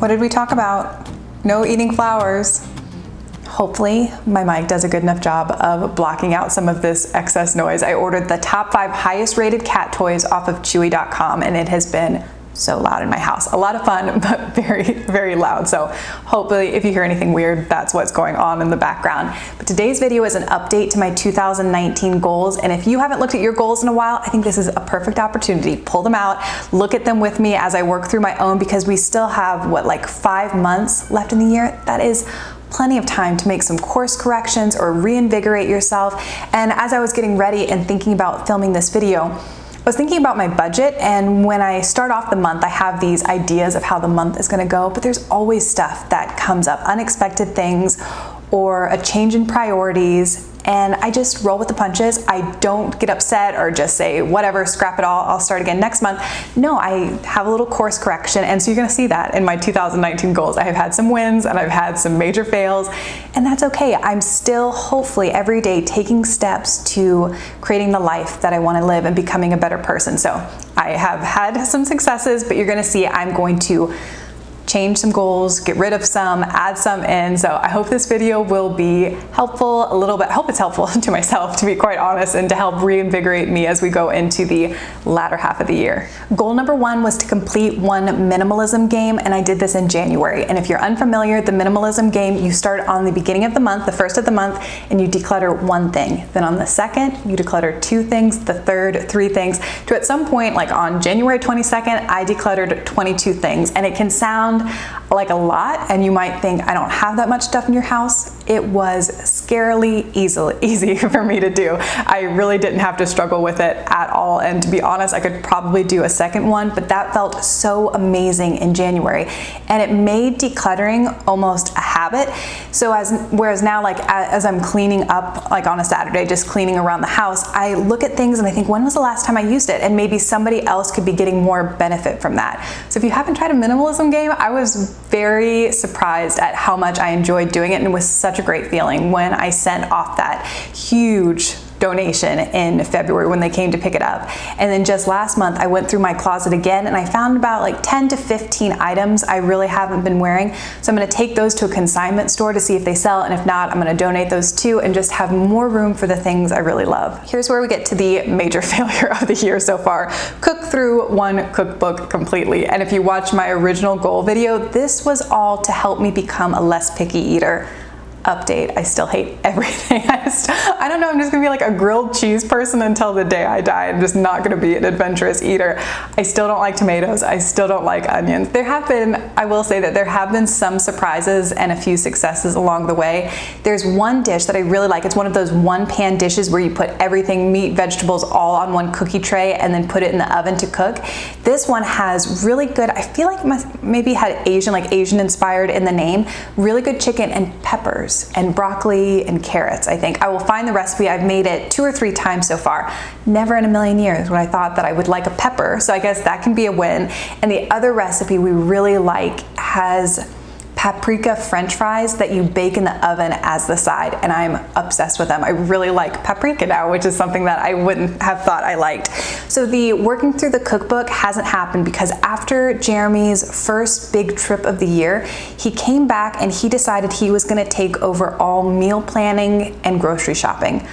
What did we talk about? No eating flowers. Hopefully my mic does a good enough job of blocking out some of this excess noise. I ordered the top 5 highest rated cat toys off of Chewy.com, and it has been so loud in my house. A lot of fun, but very, very loud. So hopefully if you hear anything weird, that's what's going on in the background. But today's video is an update to my 2019 goals. And if you haven't looked at your goals in a while, I think this is a perfect opportunity. Pull them out, look at them with me as I work through my own, because we still have like 5 months left in the year. That is plenty of time to make some course corrections or reinvigorate yourself. And as I was getting ready and thinking about filming this video, I was thinking about my budget, and when I start off the month, I have these ideas of how the month is gonna go, but there's always stuff that comes up, unexpected things or a change in priorities, and I just roll with the punches. I don't get upset or just say, whatever, scrap it all, I'll start again next month. No, I have a little course correction, and so you're gonna see that in my 2019 goals. I have had some wins and I've had some major fails, and that's okay. I'm still hopefully every day taking steps to creating the life that I wanna live and becoming a better person. So I have had some successes, but you're gonna see I'm going to change some goals, get rid of some, add some in. So I hope this video will be helpful a little bit. I hope it's helpful to myself, to be quite honest, and to help reinvigorate me as we go into the latter half of the year. Goal number 1 was to complete one minimalism game, and I did this in January. And if you're unfamiliar, the minimalism game, you start on the beginning of the month, the first of the month, and you declutter 1 thing. Then on the second, you declutter 2 things, the third, 3 things, to at some point, like on January 22nd, I decluttered 22 things. And it can sound like a lot, and you might think, I don't have that much stuff in your house. It was scarily easy for me to do. I really didn't have to struggle with it at all, and to be honest, I could probably do a second one, but that felt so amazing in January, and it made decluttering almost a habit. So whereas now, like as I'm cleaning up, like on a Saturday, just cleaning around the house, I look at things and I think, when was the last time I used it? And maybe somebody else could be getting more benefit from that. So if you haven't tried a minimalism game, I was very surprised at how much I enjoyed doing it, and it was such a great feeling when I sent off that huge donation in February when they came to pick it up. And then just last month, I went through my closet again, and I found about like 10 to 15 items I really haven't been wearing. So I'm gonna take those to a consignment store to see if they sell, and if not, I'm gonna donate those too, and just have more room for the things I really love. Here's where we get to the major failure of the year so far. Cook through one cookbook completely. And if you watch my original goal video, this was all to help me become a less picky eater. Update, I still hate everything. I don't know, I'm just gonna be like a grilled cheese person until the day I die. I'm just not gonna be an adventurous eater. I still don't like tomatoes. I still don't like onions. I will say that there have been some surprises and a few successes along the way. There's one dish that I really like. It's one of those one-pan dishes where you put everything, meat, vegetables, all on one cookie tray and then put it in the oven to cook. This one has really good, I feel like maybe had Asian inspired in the name, really good chicken and peppers and broccoli and carrots, I think. I will find the recipe. I've made it 2 or 3 times so far. Never in a million years would I thought that I would like a pepper, so I guess that can be a win. And the other recipe we really like has paprika French fries that you bake in the oven as the side, and I'm obsessed with them. I really like paprika now, which is something that I wouldn't have thought I liked. So the working through the cookbook hasn't happened because after Jeremy's first big trip of the year, he came back and he decided he was gonna take over all meal planning and grocery shopping.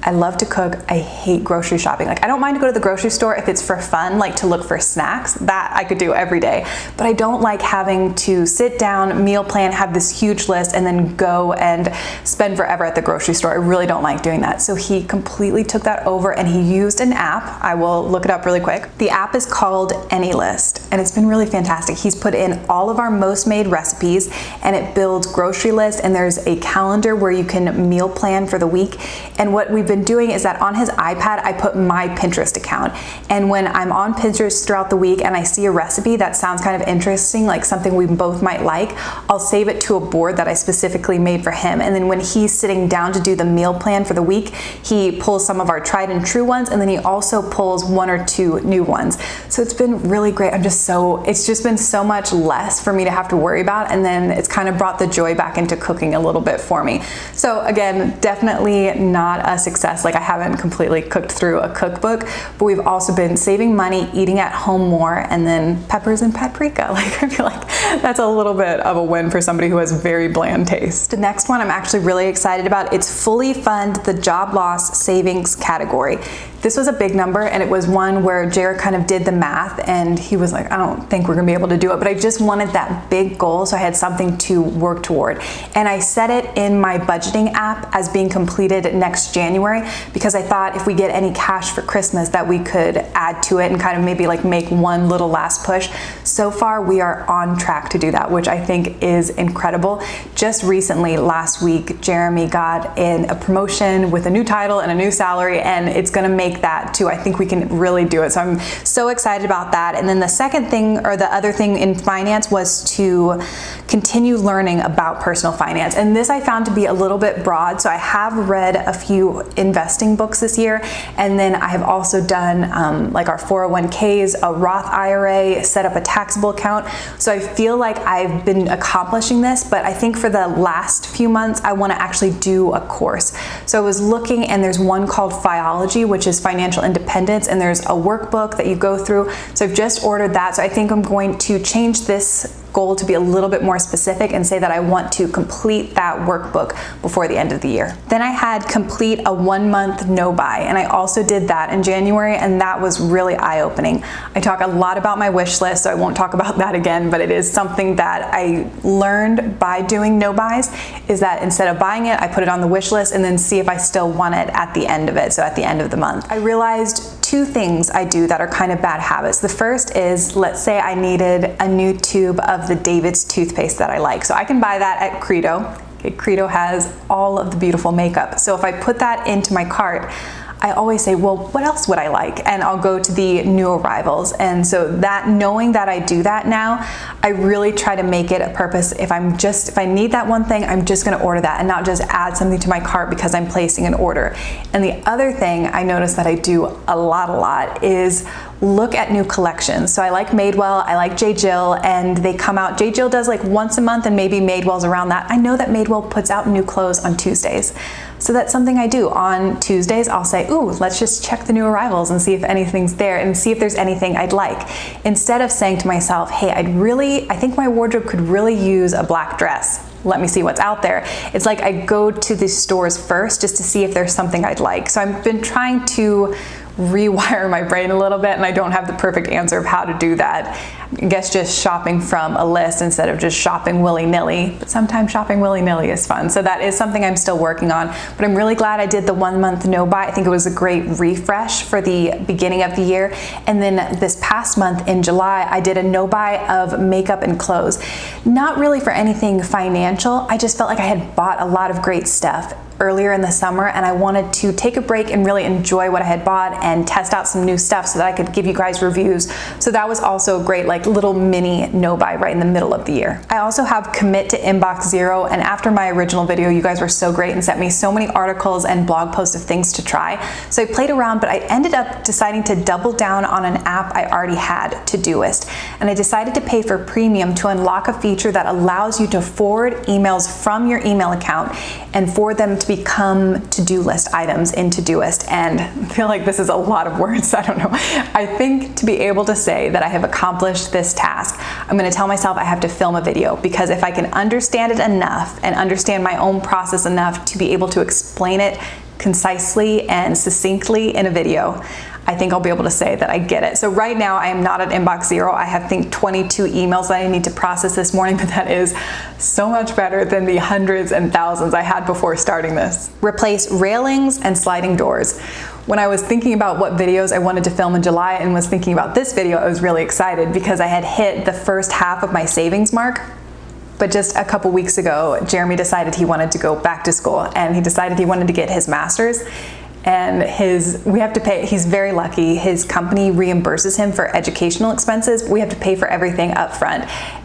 I love to cook. I hate grocery shopping. Like, I don't mind to go to the grocery store if it's for fun, like to look for snacks. That I could do every day. But I don't like having to sit down, meal plan, have this huge list, and then go and spend forever at the grocery store. I really don't like doing that. So he completely took that over, and he used an app. I will look it up really quick. The app is called AnyList, and it's been really fantastic. He's put in all of our most made recipes, and it builds grocery lists, and there's a calendar where you can meal plan for the week. And what we've been doing is that on his iPad, I put my Pinterest account. And when I'm on Pinterest throughout the week and I see a recipe that sounds kind of interesting, like something we both might like, I'll save it to a board that I specifically made for him. And then when he's sitting down to do the meal plan for the week, he pulls some of our tried and true ones, and then he also pulls 1 or 2 new ones. So it's been really great. It's just been so much less for me to have to worry about, and then it's kind of brought the joy back into cooking a little bit for me. So again, definitely not a success obsessed. Like I haven't completely cooked through a cookbook, but we've also been saving money, eating at home more, and then peppers and paprika. Like I feel like that's a little bit of a win for somebody who has very bland taste. The next one I'm actually really excited about. It's fully fund the job loss savings category. This was a big number, and it was one where Jared kind of did the math and he was like, I don't think we're gonna be able to do it, but I just wanted that big goal so I had something to work toward. And I set it in my budgeting app as being completed next January because I thought if we get any cash for Christmas that we could add to it and kind of maybe like make one little last push. So far we are on track to do that, which I think is incredible. Just recently, last week, Jeremy got in a promotion with a new title and a new salary, and it's gonna make that too. I think we can really do it. So I'm so excited about that. And then the second thing, or the other thing in finance, was to continue learning about personal finance. And this I found to be a little bit broad. So I have read a few investing books this year. And then I have also done like our 401ks, a Roth IRA, set up a taxable account. So I feel like I've been accomplishing this, but I think for the last few months, I want to actually do a course. So I was looking, and there's one called Fiology, which is financial independence, and there's a workbook that you go through. So I've just ordered that. So I think I'm going to change this goal to be a little bit more specific and say that I want to complete that workbook before the end of the year. Then I had complete a 1 month no buy, and I also did that in January, and that was really eye-opening. I talk a lot about my wish list, so I won't talk about that again, but it is something that I learned by doing no buys, is that instead of buying it, I put it on the wish list and then see if I still want it at the end of it, so at the end of the month. I realized two things I do that are kind of bad habits. The first is, let's say I needed a new tube of the David's toothpaste that I like. So I can buy that at Credo. Okay, Credo has all of the beautiful makeup. So if I put that into my cart, I always say, well, what else would I like? And I'll go to the new arrivals. And so that, knowing that I do that now, I really try to make it a purpose. If I need that one thing, I'm just gonna order that and not just add something to my cart because I'm placing an order. And the other thing I notice that I do a lot is look at new collections. So I like Madewell, I like J. Jill, and they come out. J. Jill does like once a month, and maybe Madewell's around that. I know that Madewell puts out new clothes on Tuesdays. So that's something I do. On Tuesdays, I'll say, ooh, let's just check the new arrivals and see if anything's there and see if there's anything I'd like. Instead of saying to myself, hey, I think my wardrobe could really use a black dress. Let me see what's out there. It's like I go to the stores first just to see if there's something I'd like. So I've been trying to rewire my brain a little bit, and I don't have the perfect answer of how to do that. I guess just shopping from a list instead of just shopping willy-nilly, but sometimes shopping willy-nilly is fun. So that is something I'm still working on, but I'm really glad I did the 1 month no buy. I think it was a great refresh for the beginning of the year. And then this past month in July, I did a no buy of makeup and clothes. Not really for anything financial. I just felt like I had bought a lot of great stuff earlier in the summer, and I wanted to take a break and really enjoy what I had bought and test out some new stuff so that I could give you guys reviews. So that was also a great like little mini no buy right in the middle of the year. I also have commit to inbox zero, and after my original video, you guys were so great and sent me so many articles and blog posts of things to try. So I played around, but I ended up deciding to double down on an app I already had, Todoist. And I decided to pay for premium to unlock a feature that allows you to forward emails from your email account and forward them to become to-do list items in Todoist. And I feel like this is a lot of words, I don't know. I think to be able to say that I have accomplished this task, I'm gonna tell myself I have to film a video, because if I can understand it enough and understand my own process enough to be able to explain it concisely and succinctly in a video, I think I'll be able to say that I get it. So right now I am not at inbox zero. I have, I think, 22 emails that I need to process this morning, but that is so much better than the hundreds and thousands I had before starting this. Replace railings and sliding doors. When I was thinking about what videos I wanted to film in July and was thinking about this video, I was really excited because I had hit the first half of my savings mark. But just a couple weeks ago, Jeremy decided he wanted to go back to school, and he decided he wanted to get his master's. And we have to pay, he's very lucky, his company reimburses him for educational expenses. We have to pay for everything up front.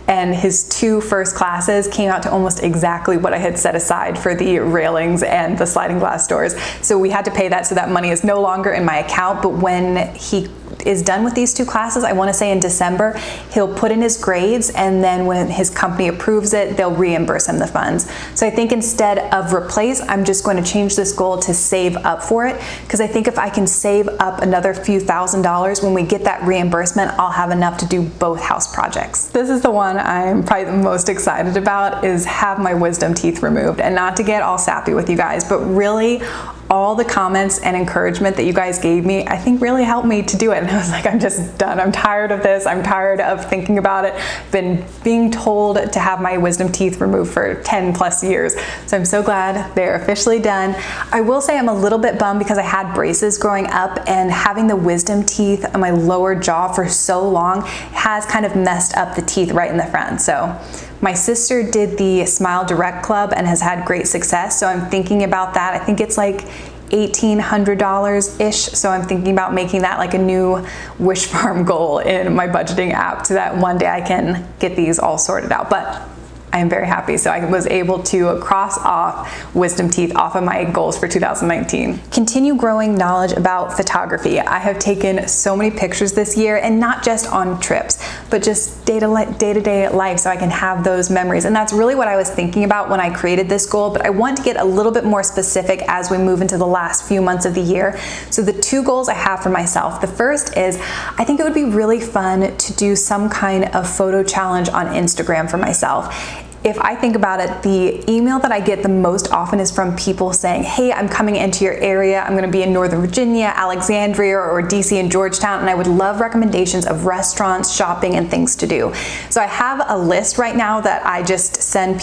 And his 2 first classes came out to almost exactly what I had set aside for the railings and the sliding glass doors. So we had to pay that, so that money is no longer in my account. But when he is done with these 2 classes, I want to say in December, he'll put in his grades, and then when his company approves it, they'll reimburse him the funds. So I think instead of replace, I'm just going to change this goal to save up for it, because I think if I can save up another few $1,000s, when we get that reimbursement, I'll have enough to do both house projects. This is the one I'm probably the most excited about, is have my wisdom teeth removed. And not to get all sappy with you guys, but really all the comments and encouragement that you guys gave me, I think really helped me to do it. And I was like, I'm just done. I'm tired of this. I'm tired of thinking about it. Been being told to have my wisdom teeth removed for 10 plus years. So I'm so glad they're officially done. I will say I'm a little bit bummed because I had braces growing up, and having the wisdom teeth on my lower jaw for so long has kind of messed up the teeth right in the front. So my sister did the Smile Direct Club and has had great success, so I'm thinking about that. I think it's like $1,800-ish, so I'm thinking about making that like a new wish farm goal in my budgeting app, so that one day I can get these all sorted out. But I am very happy. So I was able to cross off wisdom teeth off of my goals for 2019. Continue growing knowledge about photography. I have taken so many pictures this year, and not just on trips, but just day-to-day life, so I can have those memories. And that's really what I was thinking about when I created this goal, but I want to get a little bit more specific as we move into the last few months of the year. So the 2 goals I have for myself, the first is I think it would be really fun to do some kind of photo challenge on Instagram for myself. If I think about it, the email that I get the most often is from people saying, hey, I'm coming into your area. I'm gonna be in Northern Virginia, Alexandria, or DC and Georgetown, and I would love recommendations of restaurants, shopping, and things to do. So I have a list right now that I just send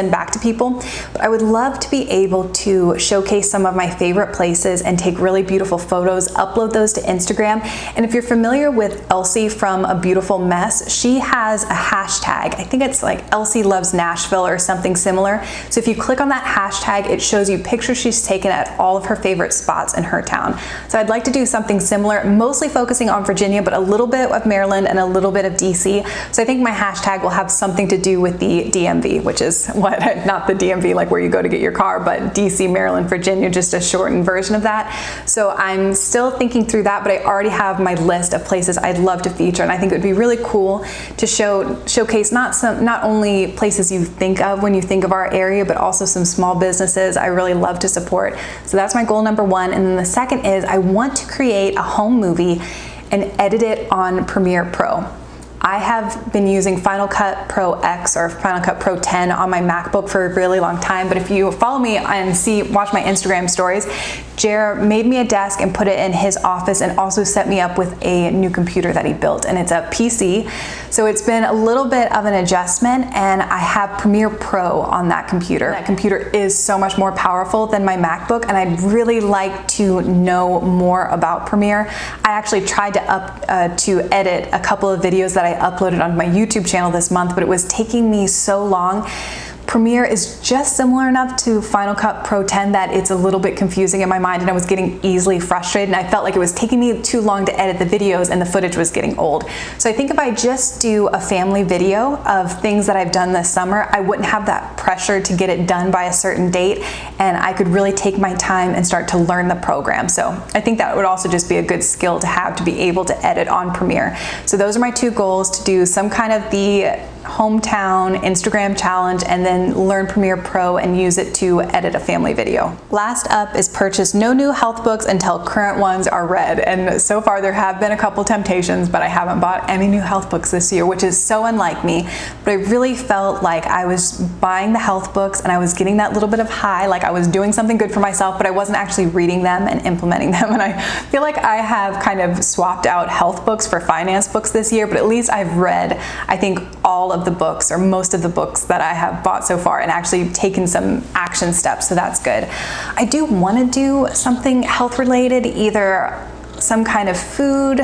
back to people, but I would love to be able to showcase some of my favorite places and take really beautiful photos, upload those to Instagram. And if you're familiar with Elsie from A Beautiful Mess, she has a hashtag. I think it's like Elsie Loves Nashville or something similar. So if you click on that hashtag, it shows you pictures she's taken at all of her favorite spots in her town. So I'd like to do something similar, mostly focusing on Virginia, but a little bit of Maryland and a little bit of DC. So I think my hashtag will have something to do with the DMV, which is what, not the DMV like where you go to get your car, but DC, Maryland, Virginia, just a shortened version of that. So I'm still thinking through that, but I already have my list of places I'd love to feature, and I think it would be really cool to showcase not only places you think of when you think of our area, but also some small businesses I really love to support. So that's my goal number 1. And then the second is I want to create a home movie and edit it on Premiere Pro. I have been using Final Cut Pro X or Final Cut Pro 10 on my MacBook for a really long time, but if you follow me and watch my Instagram stories, Jer made me a desk and put it in his office, and also set me up with a new computer that he built, and it's a PC. So it's been a little bit of an adjustment, and I have Premiere Pro on that computer. That computer is so much more powerful than my MacBook, and I'd really like to know more about Premiere. I actually tried to edit a couple of videos that I uploaded on my YouTube channel this month, but it was taking me so long. Premiere is just similar enough to Final Cut Pro 10 that it's a little bit confusing in my mind, and I was getting easily frustrated, and I felt like it was taking me too long to edit the videos and the footage was getting old. So I think if I just do a family video of things that I've done this summer, I wouldn't have that pressure to get it done by a certain date, and I could really take my time and start to learn the program. So I think that would also just be a good skill to have, to be able to edit on Premiere. So those are my 2 goals: to do some kind of the hometown Instagram challenge, and then learn Premiere Pro and use it to edit a family video. Last up is purchase no new health books until current ones are read. And so far there have been a couple temptations, but I haven't bought any new health books this year, which is so unlike me. But I really felt like I was buying the health books and I was getting that little bit of high, like I was doing something good for myself, but I wasn't actually reading them and implementing them. And I feel like I have kind of swapped out health books for finance books this year, but at least I've read, I think, all of the books, or most of the books that I have bought so far, and actually taken some action steps, so that's good. I do want to do something health related, either some kind of food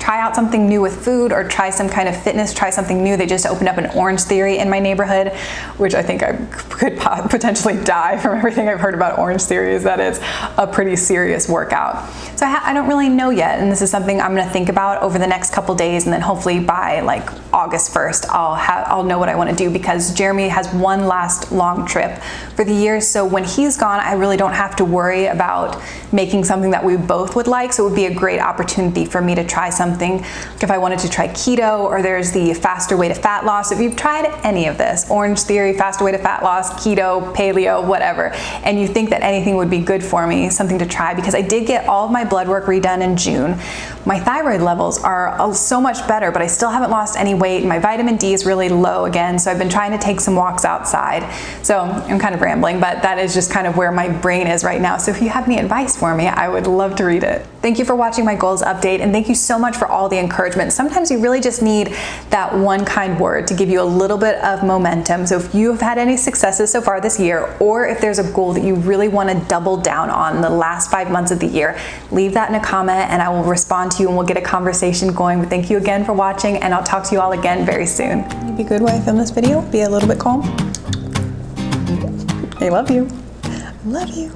try out something new with food or try some kind of fitness, try something new. They just opened up an Orange Theory in my neighborhood, which I think I could potentially die from everything I've heard about Orange Theory, is that it's a pretty serious workout. So I don't really know yet, and this is something I'm gonna think about over the next couple days, and then hopefully by like August 1st, I'll know what I wanna do, because Jeremy has one last long trip for the year. So when he's gone, I really don't have to worry about making something that we both would like. So it would be a great opportunity for me to try something. Like if I wanted to try keto, or there's the faster way to fat loss. If you've tried any of this, Orange Theory, faster way to fat loss, keto, paleo, whatever, and you think that anything would be good for me, something to try, because I did get all of my blood work redone in June. My thyroid levels are so much better, but I still haven't lost any weight. My vitamin D is really low again, so I've been trying to take some walks outside. So I'm kind of rambling, but that is just kind of where my brain is right now. So if you have any advice for me, I would love to read it. Thank you for watching my goals update, and thank you so much for all the encouragement. Sometimes you really just need that one kind word to give you a little bit of momentum. So if you have had any successes so far this year, or if there's a goal that you really want to double down on the last 5 months of the year, leave that in a comment and I will respond to you and we'll get a conversation going. But thank you again for watching, and I'll talk to you all again very soon. You be good while I film this video? Be a little bit calm? I love you. I love you.